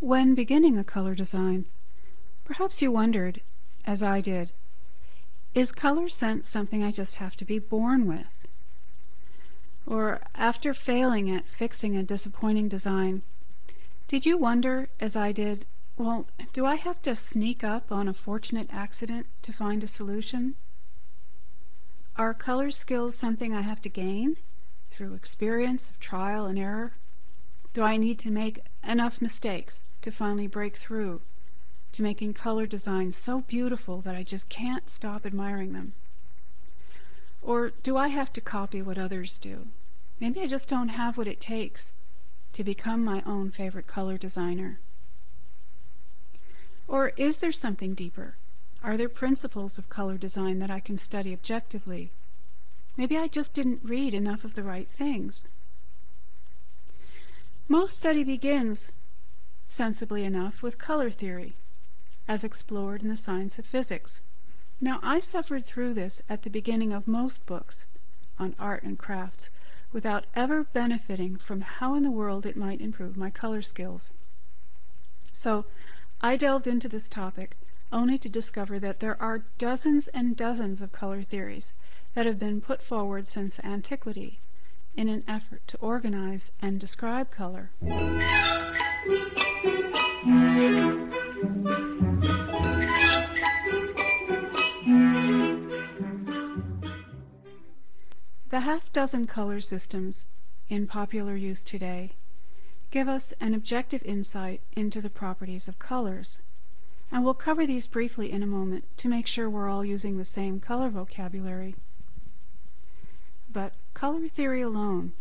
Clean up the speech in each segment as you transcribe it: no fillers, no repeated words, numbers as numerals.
When beginning a color design, perhaps you wondered, as I did, is color sense something I just have to be born with? Or after failing at fixing a disappointing design, did you wonder, as I did, well, do I have to sneak up on a fortunate accident to find a solution? Are color skills something I have to gain through experience of trial and error? Do I need to make enough mistakes to finally break through to making color designs so beautiful that I just can't stop admiring them? Or do I have to copy what others do? Maybe I just don't have what it takes to become my own favorite color designer. Or is there something deeper? Are there principles of color design that I can study objectively? Maybe I just didn't read enough of the right things. Most study begins, sensibly enough, with color theory, as explored in the science of physics. Now, I suffered through this at the beginning of most books on art and crafts without ever benefiting from how in the world it might improve my color skills. So I delved into this topic only to discover that there are dozens and dozens of color theories that have been put forward since antiquity in an effort to organize and describe color. The half-dozen color systems in popular use today give us an objective insight into the properties of colors, and we'll cover these briefly in a moment to make sure we're all using the same color vocabulary. But color theory alone,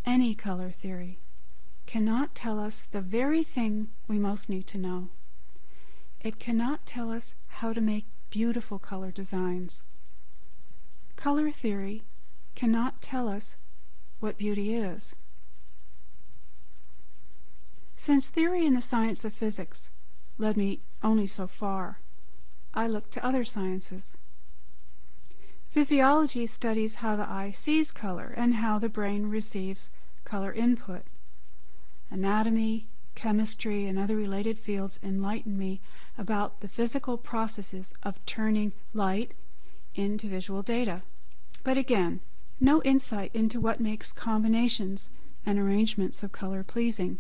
any color theory, cannot tell us the very thing we most need to know. It cannot tell us how to make beautiful color designs. Color theory cannot tell us what beauty is. Since theory in the science of physics led me only so far, I looked to other sciences. Physiology studies how the eye sees color and how the brain receives color input. Anatomy, chemistry, and other related fields enlighten me about the physical processes of turning light into visual data. But again, no insight into what makes combinations and arrangements of color pleasing.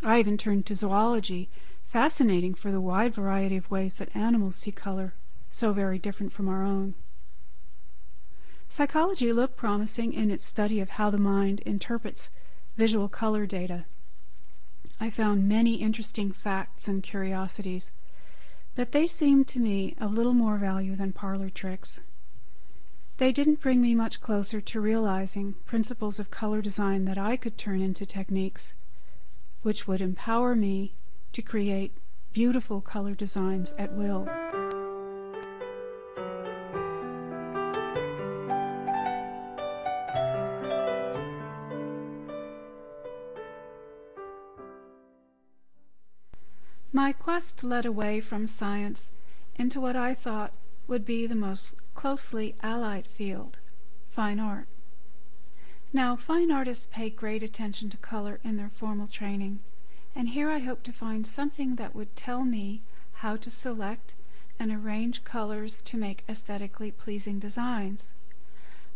I even turned to zoology, fascinating for the wide variety of ways that animals see color, so very different from our own. Psychology looked promising in its study of how the mind interprets visual color data. I found many interesting facts and curiosities, but they seemed to me of little more value than parlor tricks. They didn't bring me much closer to realizing principles of color design that I could turn into techniques which would empower me to create beautiful color designs at will. My quest led away from science into what I thought would be the most closely allied field, fine art. Now, fine artists pay great attention to color in their formal training, and here I hope to find something that would tell me how to select and arrange colors to make aesthetically pleasing designs.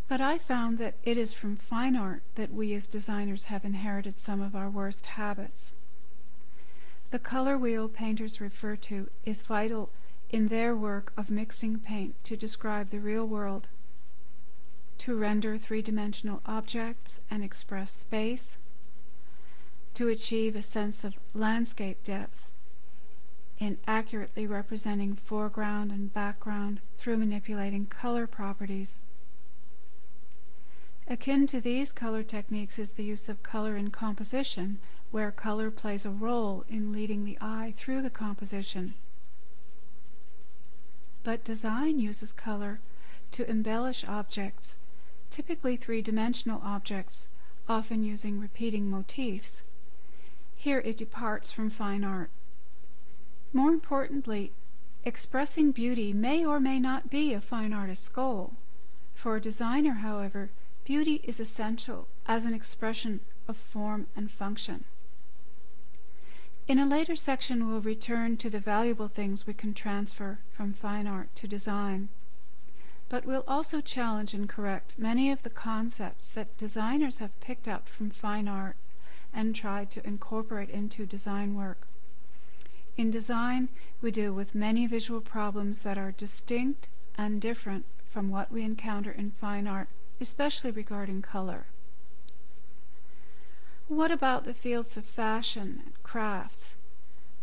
But I found that it is from fine art that we as designers have inherited some of our worst habits. The color wheel painters refer to is vital in their work of mixing paint to describe the real world, to render three-dimensional objects and express space, to achieve a sense of landscape depth in accurately representing foreground and background through manipulating color properties. Akin to these color techniques is the use of color in composition, where color plays a role in leading the eye through the composition. but design uses color to embellish objects, typically three-dimensional objects, often using repeating motifs. Here it departs from fine art. More importantly, expressing beauty may or may not be a fine artist's goal. For a designer, however, beauty is essential as an expression of form and function. In a later section, we'll return to the valuable things we can transfer from fine art to design. But we'll also challenge and correct many of the concepts that designers have picked up from fine art and tried to incorporate into design work. In design, we deal with many visual problems that are distinct and different from what we encounter in fine art, especially regarding color. What about the fields of fashion and crafts?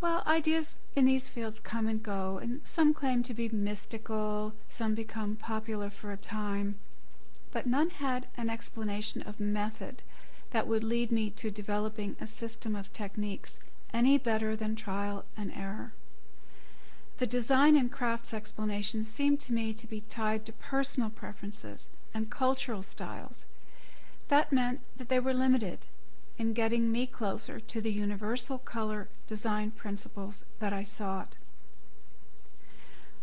Well, ideas in these fields come and go, and some claim to be mystical, some become popular for a time, but none had an explanation of method that would lead me to developing a system of techniques any better than trial and error. The design and crafts explanations seem to me to be tied to personal preferences and cultural styles. That meant that they were limited in getting me closer to the universal color design principles that I sought.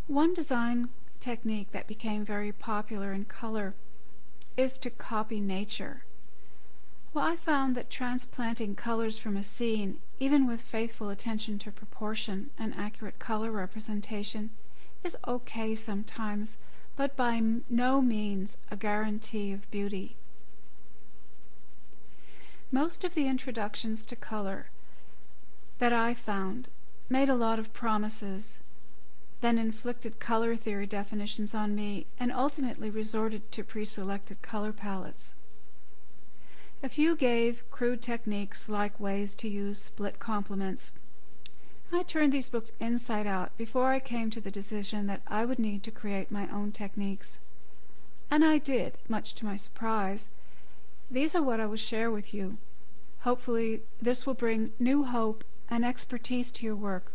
One design technique that became very popular in color is to copy nature. Well, I found that transplanting colors from a scene, even with faithful attention to proportion and accurate color representation, is okay sometimes, but by no means a guarantee of beauty. Most of the introductions to color that I found made a lot of promises, then inflicted color theory definitions on me, and ultimately resorted to pre-selected color palettes. A few gave crude techniques like ways to use split complements. I turned these books inside out before I came to the decision that I would need to create my own techniques. And I did, much to my surprise. These are what I will share with you. Hopefully, this will bring new hope and expertise to your work.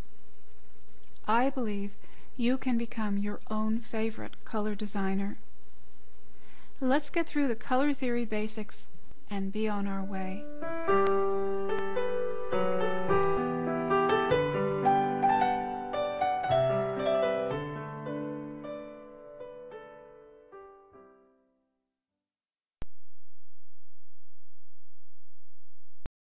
I believe you can become your own favorite color designer. Let's get through the color theory basics and be on our way.